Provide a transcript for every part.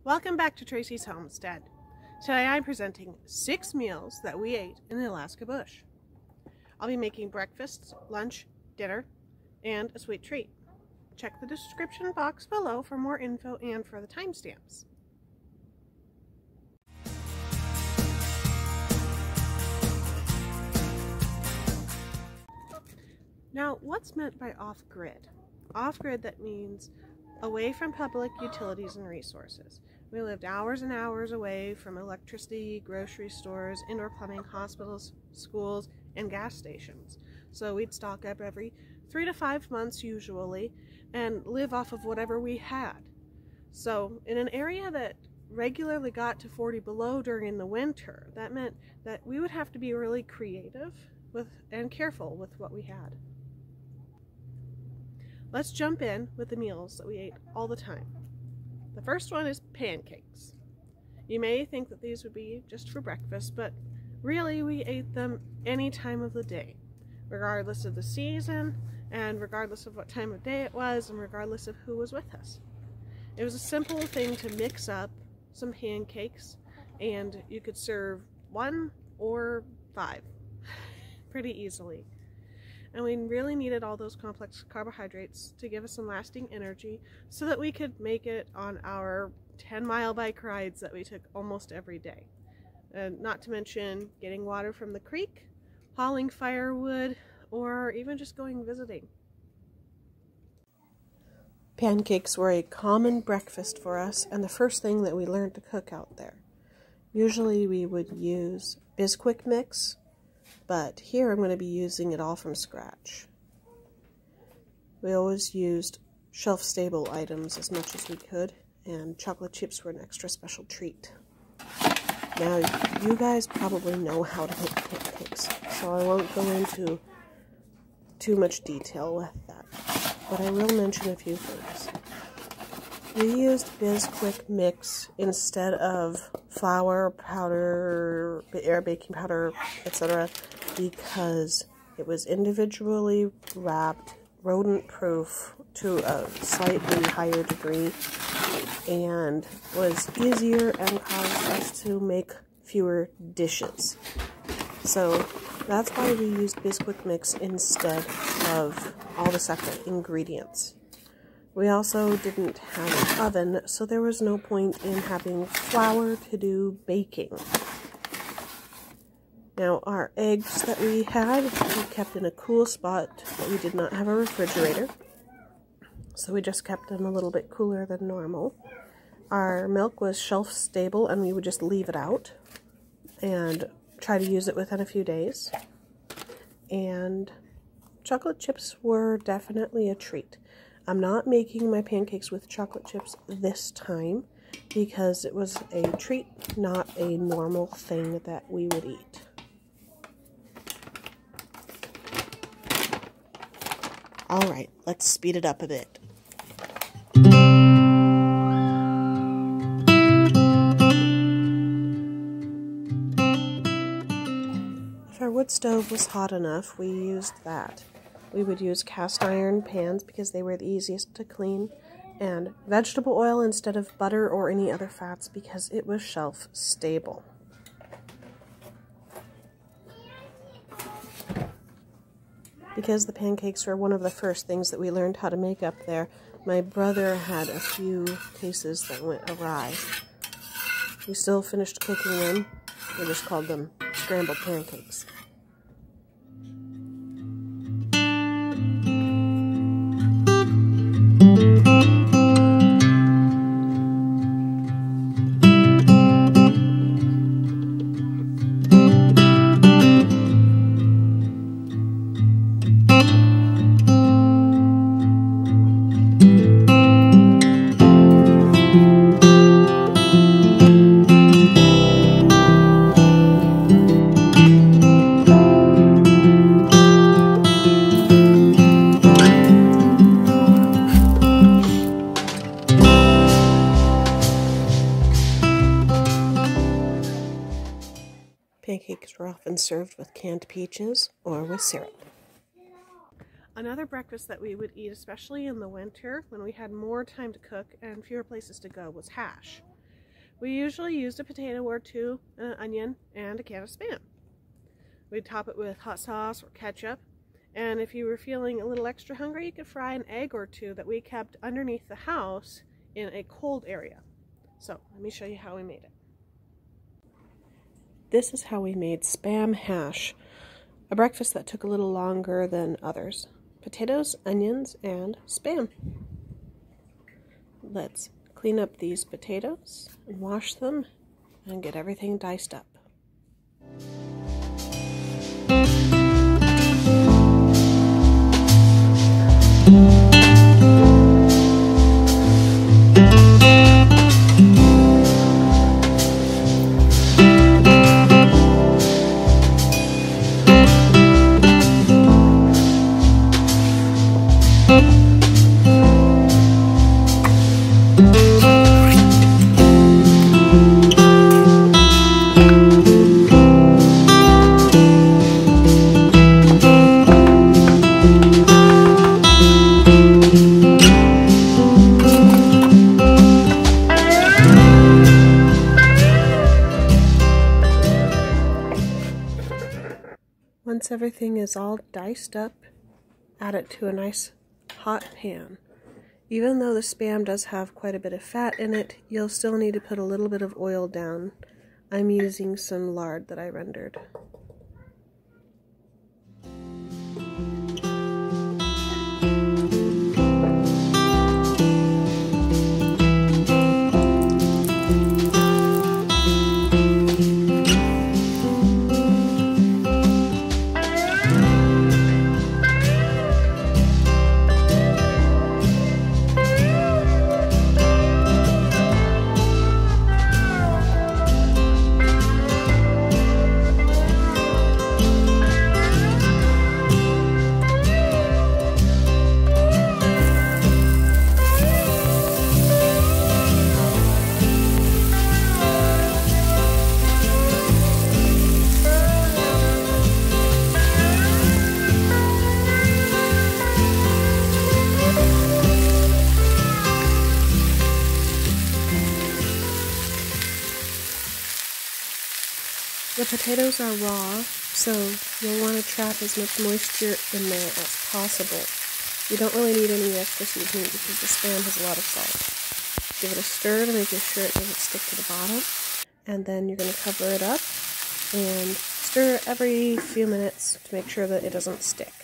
Welcome back to Tracy's Homestead. Today I'm presenting 6 meals that we ate in the Alaska bush. I'll be making breakfast, lunch, dinner, and a sweet treat. Check the description box below for more info and for the timestamps. Now, what's meant by off-grid? Off-grid, that means away from public utilities and resources. We lived hours and hours away from electricity, grocery stores, indoor plumbing, hospitals, schools, and gas stations. So we'd stock up every 3 to 5 months usually and live off of whatever we had. So in an area that regularly got to 40 below during the winter, that meant that we would have to be really creative and careful with what we had. Let's jump in with the meals that we ate all the time. The first one is pancakes. You may think that these would be just for breakfast, but really we ate them any time of the day, regardless of the season, and regardless of what time of day it was, and regardless of who was with us. It was a simple thing to mix up some pancakes, and you could serve 1 or 5 pretty easily. And we really needed all those complex carbohydrates to give us some lasting energy so that we could make it on our 10-mile bike rides that we took almost every day. And not to mention getting water from the creek, hauling firewood, or even just going visiting. Pancakes were a common breakfast for us and the first thing that we learned to cook out there. Usually we would use Bisquick mix, but here I'm going to be using it all from scratch. We always used shelf-stable items as much as we could, and chocolate chips were an extra special treat. Now, you guys probably know how to make pancakes, so I won't go into too much detail with that, but I will mention a few things. We used Bisquick mix instead of flour, powder, baking powder, etc. because it was individually wrapped, rodent-proof to a slightly higher degree, and was easier and caused us to make fewer dishes. So that's why we used Bisquick mix instead of all the separate ingredients. We also didn't have an oven, so there was no point in having flour to do baking. Now, our eggs that we had, we kept in a cool spot, but we did not have a refrigerator, so we just kept them a little bit cooler than normal. Our milk was shelf stable, and we would just leave it out and try to use it within a few days. And chocolate chips were definitely a treat. I'm not making my pancakes with chocolate chips this time because it was a treat, not a normal thing that we would eat. Alright, let's speed it up a bit. If our wood stove was hot enough, we used that. We would use cast iron pans because they were the easiest to clean, and vegetable oil instead of butter or any other fats because it was shelf stable. Because the pancakes were one of the first things that we learned how to make up there, my brother had a few cases that went awry. We still finished cooking them. We just called them scrambled pancakes. Pancakes were often served with canned peaches or with syrup. Another breakfast that we would eat, especially in the winter when we had more time to cook and fewer places to go, was hash. We usually used a potato or two, an onion, and a can of Spam. We'd top it with hot sauce or ketchup, and if you were feeling a little extra hungry, you could fry an egg or two that we kept underneath the house in a cold area. So let me show you how we made it. This is how we made Spam hash, a breakfast that took a little longer than others. Potatoes, onions, and Spam. Let's clean up these potatoes and wash them and get everything diced up. Once everything is all diced up, add it to a nice hot pan. Even though the Spam does have quite a bit of fat in it, you'll still need to put a little bit of oil down. I'm using some lard that I rendered. The potatoes are raw, so you'll want to trap as much moisture in there as possible. You don't really need any extra seasoning because the Spam has a lot of salt. Give it a stir to make sure it doesn't stick to the bottom, and then you're going to cover it up and stir every few minutes to make sure that it doesn't stick.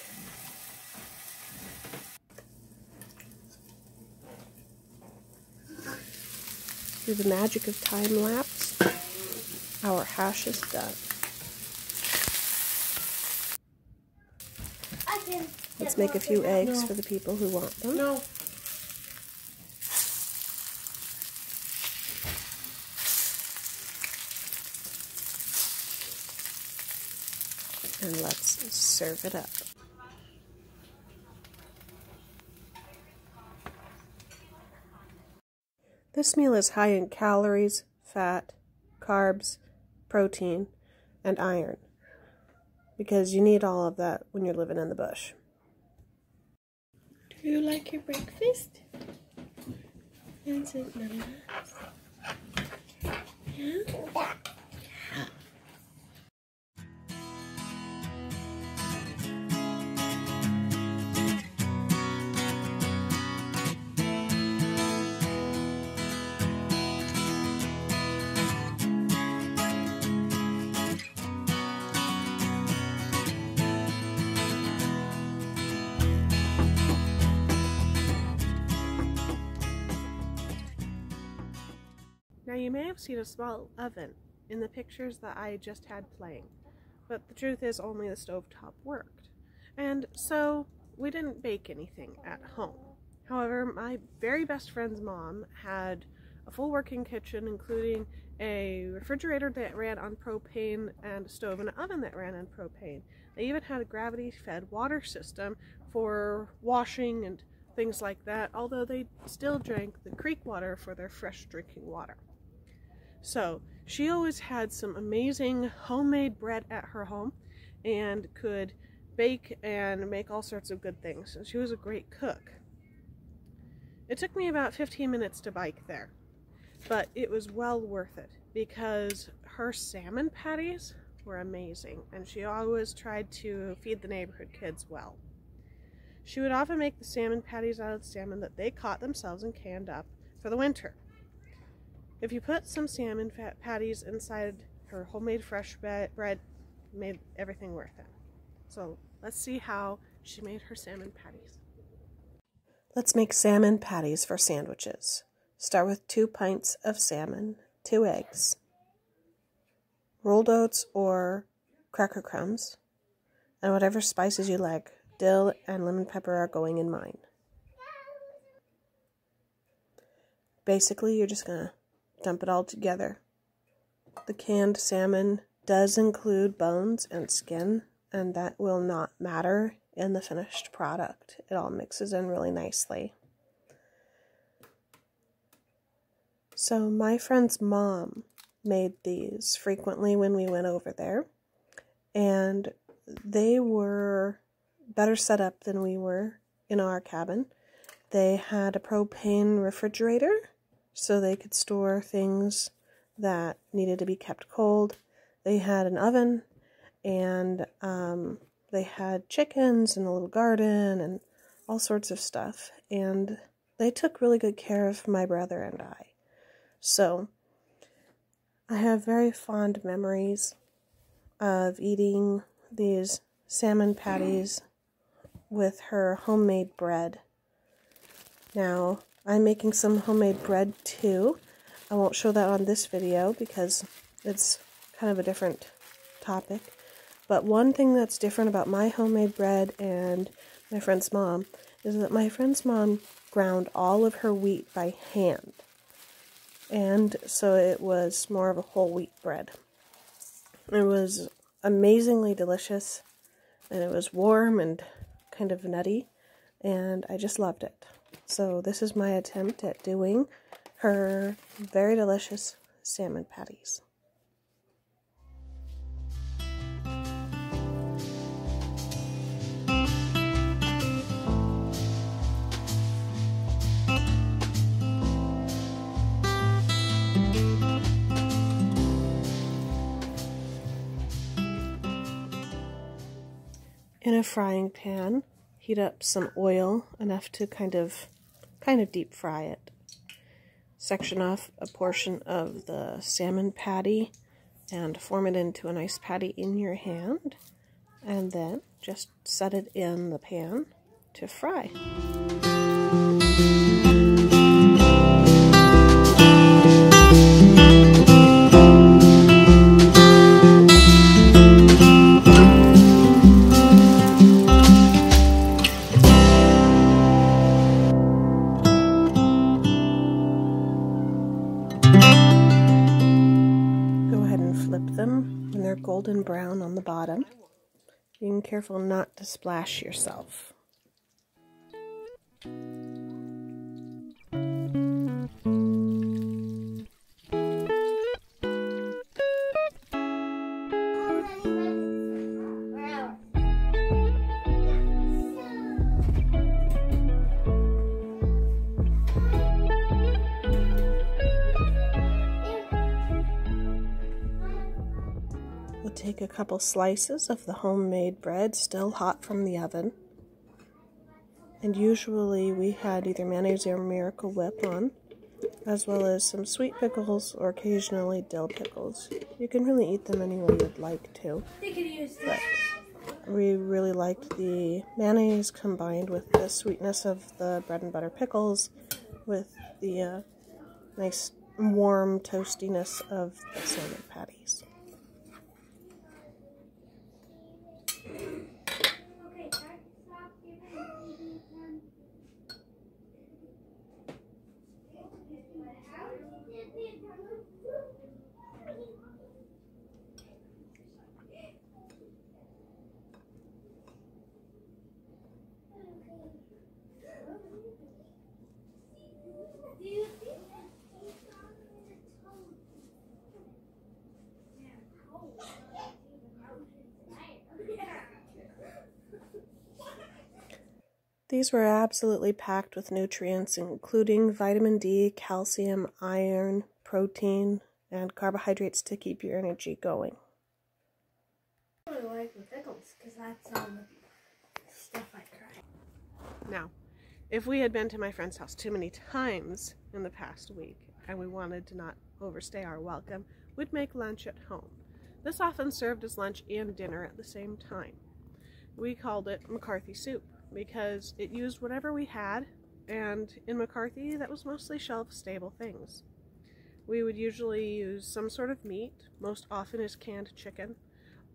Through the magic of time lapse, our hash is done. Let's make a few eggs for the people who want them. No. And let's serve it up. This meal is high in calories, fat, carbs, protein, and iron, because you need all of that when you're living in the bush. Do you like your breakfast? Is it nice? Yeah? Now you may have seen a small oven in the pictures that I just had playing, but the truth is only the stovetop worked. And so we didn't bake anything at home. However, my very best friend's mom had a full working kitchen, including a refrigerator that ran on propane and a stove and an oven that ran on propane. They even had a gravity-fed water system for washing and things like that, although they still drank the creek water for their fresh drinking water. So she always had some amazing homemade bread at her home and could bake and make all sorts of good things. And she was a great cook. It took me about 15 minutes to bike there. but it was well worth it because her salmon patties were amazing, and she always tried to feed the neighborhood kids well. She would often make the salmon patties out of salmon that they caught themselves and canned up for the winter. If you put some salmon patties inside her homemade fresh bread, made everything worth it. So let's see how she made her salmon patties. Let's make salmon patties for sandwiches. Start with 2 pints of salmon, 2 eggs, rolled oats or cracker crumbs, and whatever spices you like. Dill and lemon pepper are going in mine. Basically, you're just going to dump it all together. The canned salmon does include bones and skin, and that will not matter in the finished product. It all mixes in really nicely. So my friend's mom made these frequently when we went over there, and they were better set up than we were in our cabin. They had a propane refrigerator, so they could store things that needed to be kept cold. They had an oven, and they had chickens and a little garden and all sorts of stuff. And they took really good care of my brother and I. So I have very fond memories of eating these salmon patties with her homemade bread. Now, I'm making some homemade bread too. I won't show that on this video because it's kind of a different topic. But one thing that's different about my homemade bread and my friend's mom is that my friend's mom ground all of her wheat by hand. And so it was more of a whole wheat bread. It was amazingly delicious, and it was warm and kind of nutty, and I just loved it. So this is my attempt at doing her very delicious salmon patties. In a frying pan, heat up some oil, enough to kind of deep fry it. Section off a portion of the salmon patty and form it into a nice patty in your hand, and then just set it in the pan to fry. Golden brown on the bottom. Being careful not to splash yourself. Take a couple slices of the homemade bread, still hot from the oven. And usually we had either mayonnaise or Miracle Whip on, as well as some sweet pickles or occasionally dill pickles. You can really eat them any way you'd like to. But we really liked the mayonnaise combined with the sweetness of the bread and butter pickles with the nice warm toastiness of the salmon patties. These were absolutely packed with nutrients, including vitamin D, calcium, iron, protein and carbohydrates to keep your energy going. I really like the pickles because that's all the stuff I try. Now, if we had been to my friend's house too many times in the past week and we wanted to not overstay our welcome, we'd make lunch at home. This often served as lunch and dinner at the same time. We called it McCarthy soup because it used whatever we had, and in McCarthy that was mostly shelf-stable things. We would usually use some sort of meat, most often is canned chicken,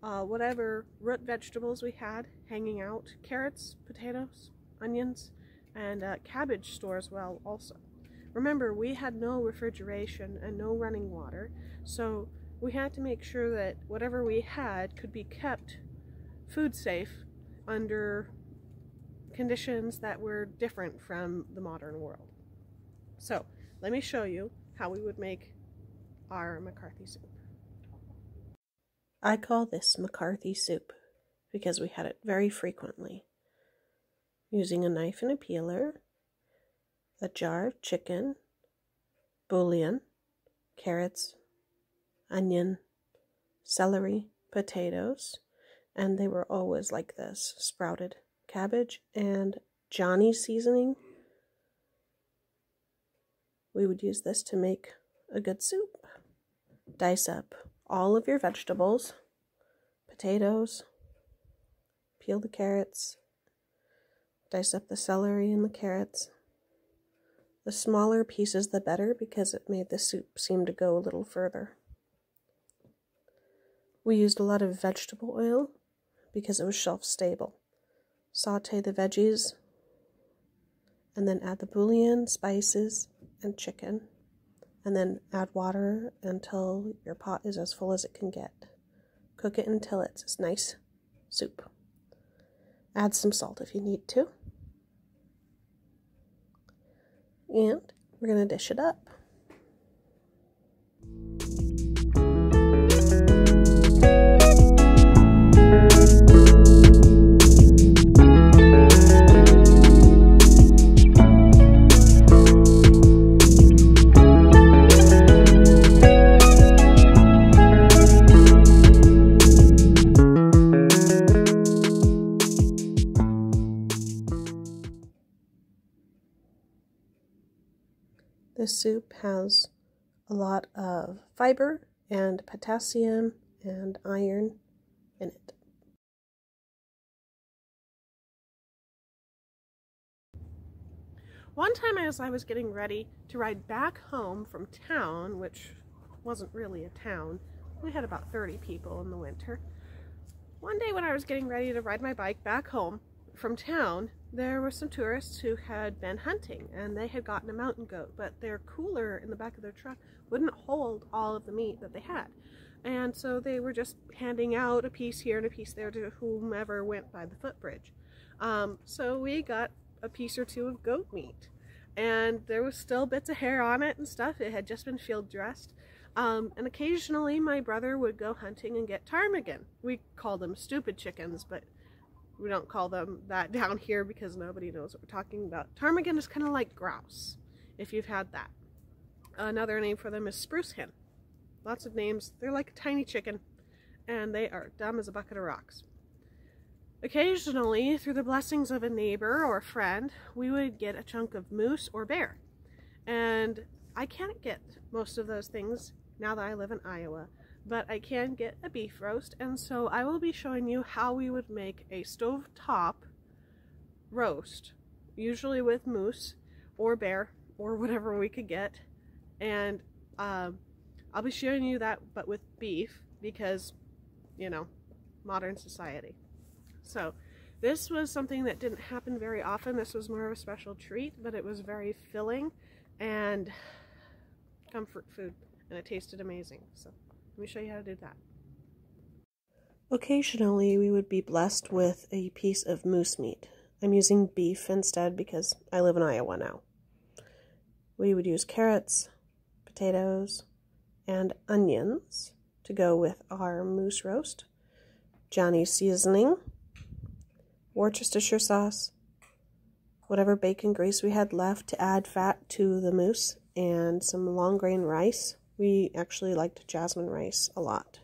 whatever root vegetables we had hanging out, carrots, potatoes, onions, and cabbage store as well also. Remember, we had no refrigeration and no running water, so we had to make sure that whatever we had could be kept food safe under conditions that were different from the modern world. So let me show you how we would make our McCarthy soup. I call this McCarthy soup because we had it very frequently. Using a knife and a peeler, a jar of chicken, bouillon, carrots, onion, celery, potatoes, and they were always like this, sprouted cabbage, and Johnny seasoning. We would use this to make a good soup. Dice up all of your vegetables, potatoes, peel the carrots, dice up the celery and the carrots. The smaller pieces the better because it made the soup seem to go a little further. We used a lot of vegetable oil because it was shelf stable. Saute the veggies and then add the bouillon, spices, and chicken, and then add water until your pot is as full as it can get. Cook it until it's a nice soup. Add some salt if you need to. And we're going to dish it up. This soup has a lot of fiber and potassium and iron in it. One time as I was getting ready to ride back home from town, which wasn't really a town, we had about 30 people in the winter. One day when I was getting ready to ride my bike back home from town, there were some tourists who had been hunting and they had gotten a mountain goat, but their cooler in the back of their truck wouldn't hold all of the meat that they had. And so they were just handing out a piece here and a piece there to whomever went by the footbridge. So we got a piece or two of goat meat, and there was still bits of hair on it and stuff. It had just been field dressed. And occasionally my brother would go hunting and get ptarmigan. We call them stupid chickens, but we don't call them that down here because nobody knows what we're talking about. Ptarmigan is kind of like grouse, if you've had that. Another name for them is spruce hen. Lots of names. They're like a tiny chicken, and they are dumb as a bucket of rocks. Occasionally, through the blessings of a neighbor or a friend, we would get a chunk of moose or bear. And I can't get most of those things now that I live in Iowa, but I can get a beef roast, and so I will be showing you how we would make a stovetop roast, usually with moose or bear or whatever we could get. And I'll be showing you that, but with beef, because, you know, modern society. So this was something that didn't happen very often. This was more of a special treat, but it was very filling and comfort food, and it tasted amazing. So let me show you how to do that. Occasionally we would be blessed with a piece of moose meat. I'm using beef instead because I live in Iowa now. We would use carrots, potatoes, and onions to go with our moose roast. Johnny's seasoning, Worcestershire sauce, whatever bacon grease we had left to add fat to the moose, and some long grain rice We actually liked jasmine rice a lot.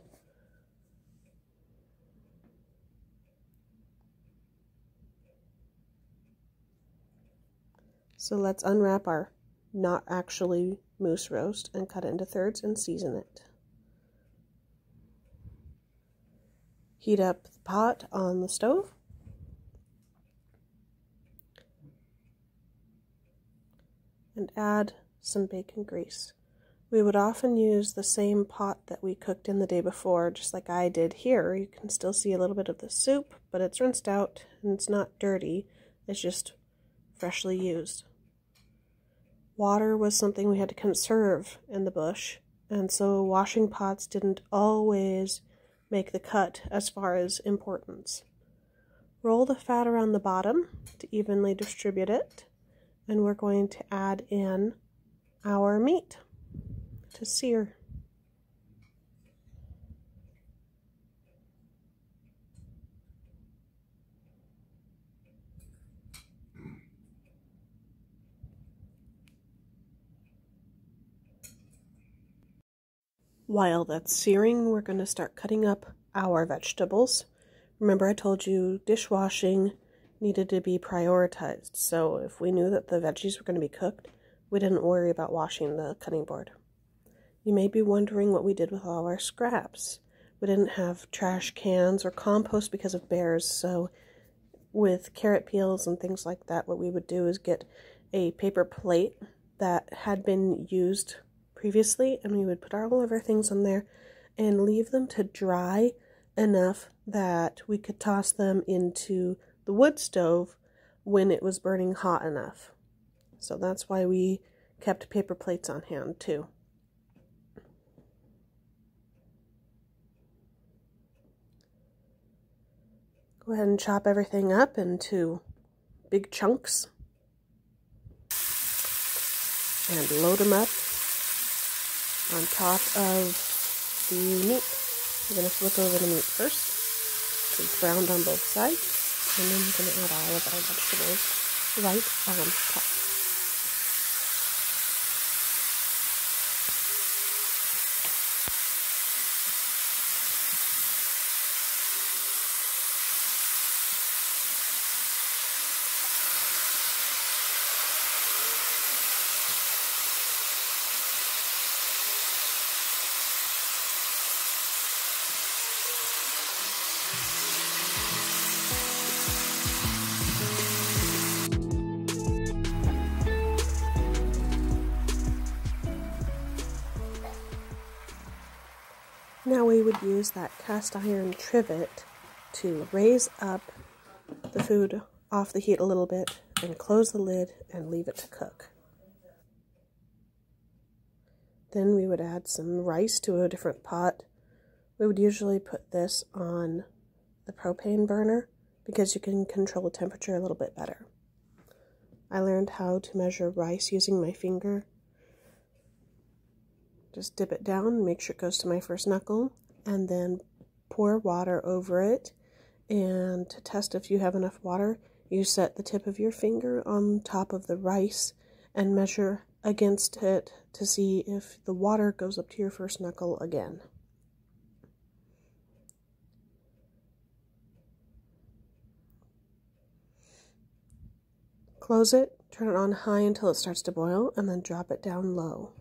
So let's unwrap our not actually moose roast and cut it into thirds and season it. Heat up the pot on the stove. And add some bacon grease. We would often use the same pot that we cooked in the day before, just like I did here. You can still see a little bit of the soup, but it's rinsed out and it's not dirty. It's just freshly used. Water was something we had to conserve in the bush, and so washing pots didn't always make the cut as far as importance. Roll the fat around the bottom to evenly distribute it, and we're going to add in our meat to sear. While that's searing, we're going to start cutting up our vegetables. Remember, I told you dishwashing needed to be prioritized, so if we knew that the veggies were going to be cooked, we didn't worry about washing the cutting board. You may be wondering what we did with all our scraps. We didn't have trash cans or compost because of bears, so with carrot peels and things like that, what we would do is get a paper plate that had been used previously, and we would put all of our things on there and leave them to dry enough that we could toss them into the wood stove when it was burning hot enough. So that's why we kept paper plates on hand too. Go ahead and chop everything up into big chunks and load them up on top of the meat. We're going to flip over the meat first so it's browned on both sides, and then we're going to add all of our vegetables right on top. Now we would use that cast iron trivet to raise up the food off the heat a little bit and close the lid and leave it to cook. Then we would add some rice to a different pot. We would usually put this on the propane burner because you can control the temperature a little bit better. I learned how to measure rice using my finger. Just dip it down, make sure it goes to my first knuckle, and then pour water over it. And to test if you have enough water, you set the tip of your finger on top of the rice and measure against it to see if the water goes up to your first knuckle again. Close it, turn it on high until it starts to boil, and then drop it down low.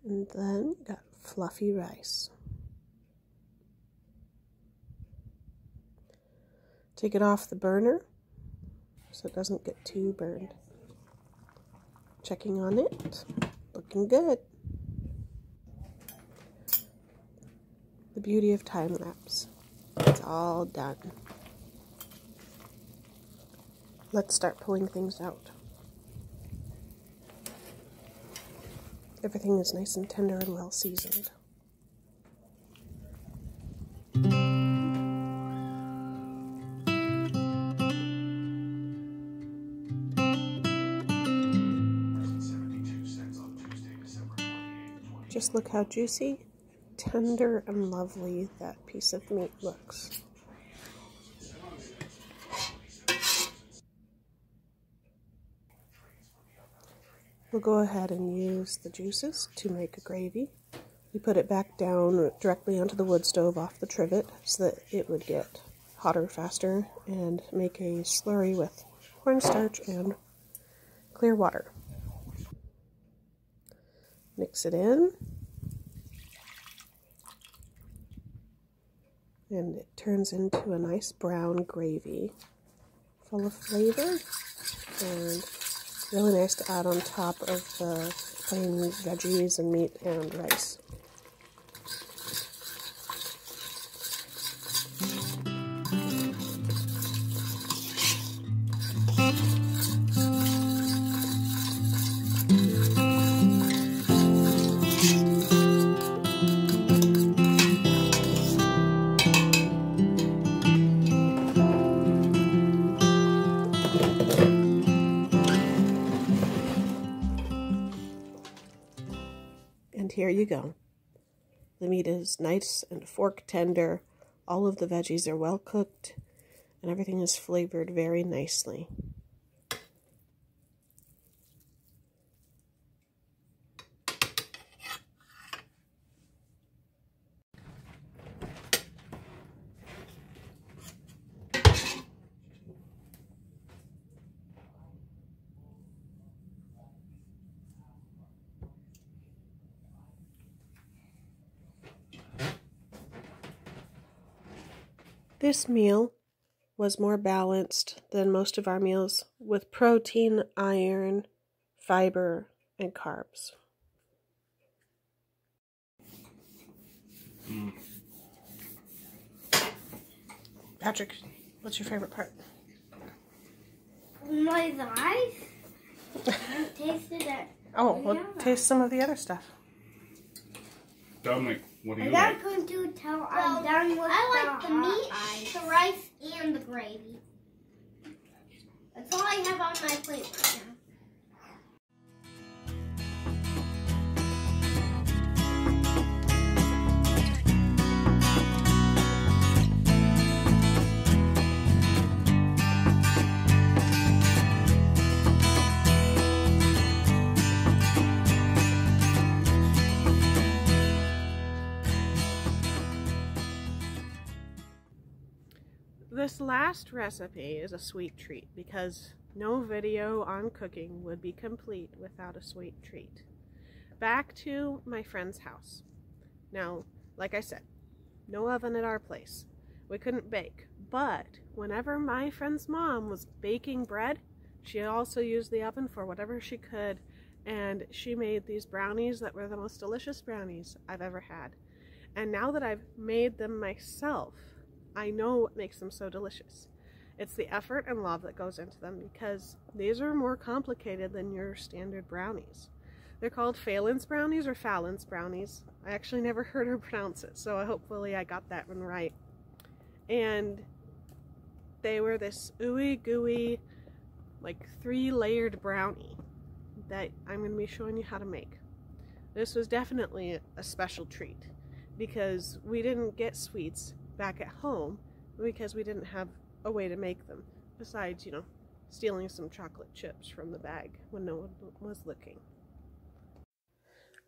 And then you got fluffy rice. Take it off the burner so it doesn't get too burned. Checking on it, looking good. The beauty of time lapse. It's all done. Let's start pulling things out. Everything is nice and tender and well seasoned. Just look how juicy, tender, and lovely that piece of meat looks. We'll go ahead and use the juices to make a gravy. You put it back down directly onto the wood stove off the trivet so that it would get hotter faster, and make a slurry with cornstarch and clear water. Mix it in, and it turns into a nice brown gravy full of flavor and really nice to add on top of the plain veggies and meat and rice. And here you go. The meat is nice and fork tender. All of the veggies are well cooked, and everything is flavored very nicely. This meal was more balanced than most of our meals, with protein, iron, fiber, and carbs. Patrick, what's your favorite part? My eyes. I haven't tasted it. Oh, well, taste some of the other stuff. Dominic, what do you I'm like? not going to tell I'm done with I like the meat, eyes. the rice, and the gravy. That's all I have on my plate right now. This last recipe is a sweet treat because no video on cooking would be complete without a sweet treat. Back to my friend's house. Now, like I said, no oven at our place. We couldn't bake, but whenever my friend's mom was baking bread, she also used the oven for whatever she could, and she made these brownies that were the most delicious brownies I've ever had. And now that I've made them myself, I know what makes them so delicious. It's the effort and love that goes into them, because these are more complicated than your standard brownies. They're called Phelan's brownies or Fallon's brownies. I actually never heard her pronounce it, so hopefully I got that one right. And they were this ooey gooey, like 3-layered brownie that I'm going to be showing you how to make. This was definitely a special treat because we didn't get sweets back at home because we didn't have a way to make them, besides, you know, stealing some chocolate chips from the bag when no one was looking.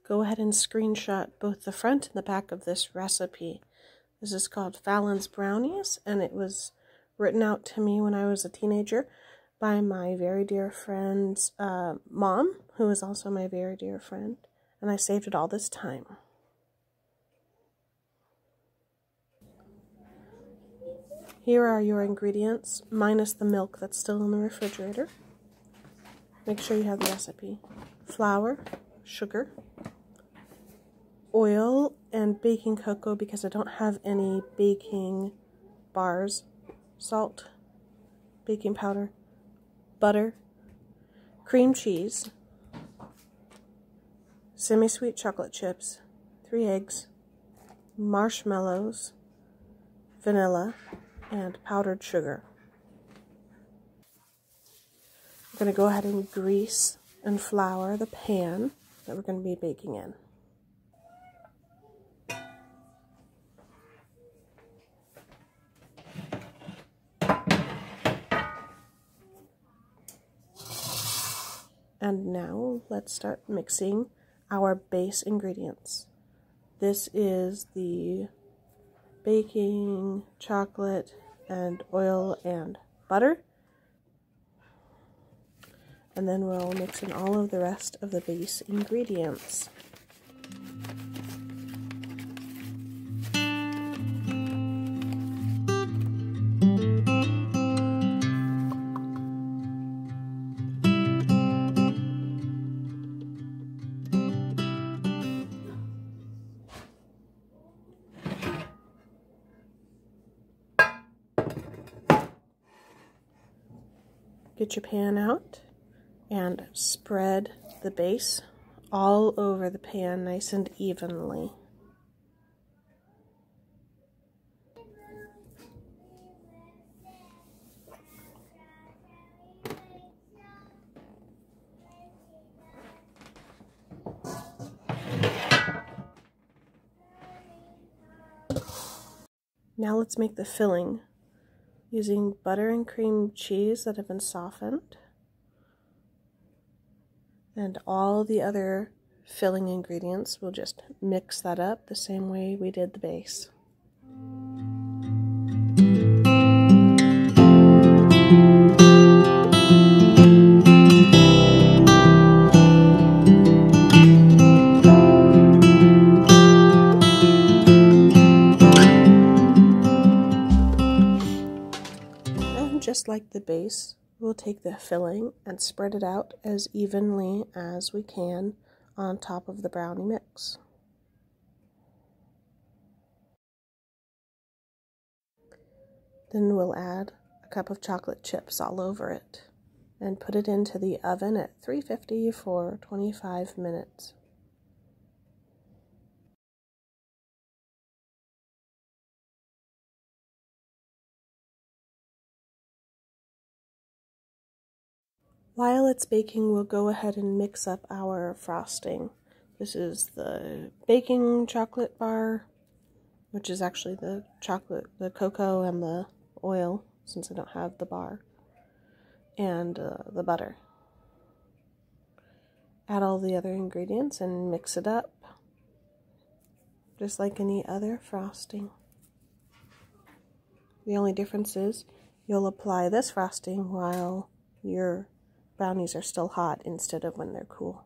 Go ahead and screenshot both the front and the back of this recipe. This is called Fallon's Brownies, and it was written out to me when I was a teenager by my very dear friend's mom, who is also my very dear friend, and I saved it all this time. Here are your ingredients, minus the milk that's still in the refrigerator. Make sure you have the recipe. Flour, sugar, oil, and baking cocoa because I don't have any baking bars, salt, baking powder, butter, cream cheese, semi-sweet chocolate chips, 3 eggs, marshmallows, vanilla, and powdered sugar. We're going to go ahead and grease and flour the pan that we're going to be baking in. And now let's start mixing our base ingredients. This is the baking chocolate and oil and butter. And then we'll mix in all of the rest of the base ingredients. Get your pan out and spread the base all over the pan nice and evenly. Now let's make the filling using butter and cream cheese that have been softened and all the other filling ingredients. We'll just mix that up the same way we did the base. Just like the base, we'll take the filling and spread it out as evenly as we can on top of the brownie mix. Then we'll add a cup of chocolate chips all over it and put it into the oven at 350 for 25 minutes. While it's baking, we'll go ahead and mix up our frosting. This is the baking chocolate bar, which is actually the chocolate, the cocoa and the oil, since I don't have the bar, and the butter. Add all the other ingredients and mix it up, just like any other frosting. The only difference is you'll apply this frosting while your brownies are still hot instead of when they're cool.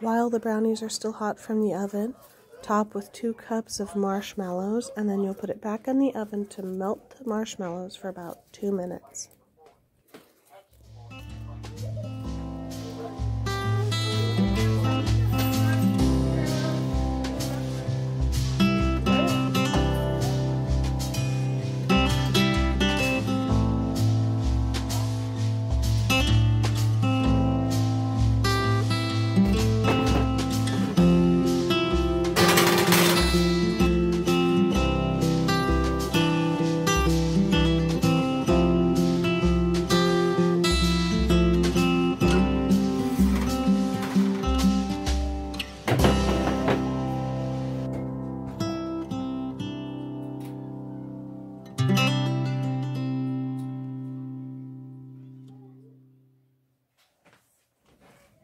While the brownies are still hot from the oven, top with 2 cups of marshmallows, and then you'll put it back in the oven to melt the marshmallows for about 2 minutes.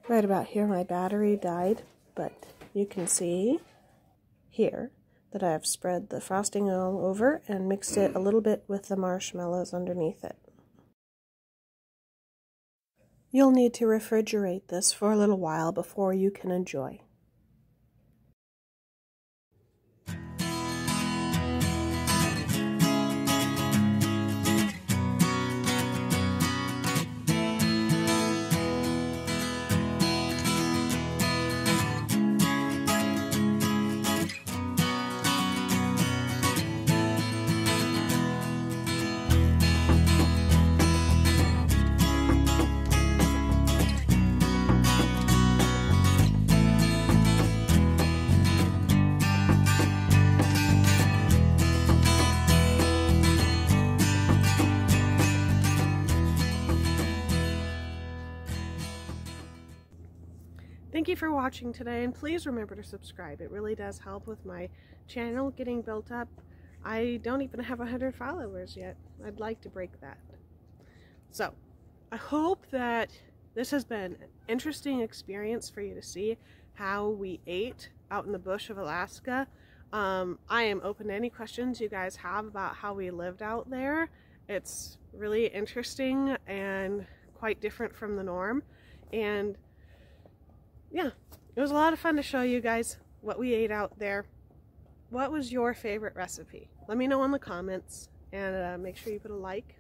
Right about here my battery died, but you can see here that I've spread the frosting all over and mixed it a little bit with the marshmallows underneath it. You'll need to refrigerate this for a little while before you can enjoy. Thank you for watching today, and please remember to subscribe. It really does help with my channel getting built up. I don't even have 100 followers yet. I'd like to break that. So, I hope that this has been an interesting experience for you to see how we ate out in the bush of Alaska. I am open to any questions you guys have about how we lived out there. It's really interesting and quite different from the norm. And yeah, it was a lot of fun to show you guys what we ate out there. What was your favorite recipe? Let me know in the comments, and make sure you put a like,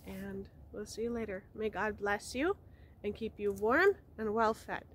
and we'll see you later. May God bless you and keep you warm and well fed.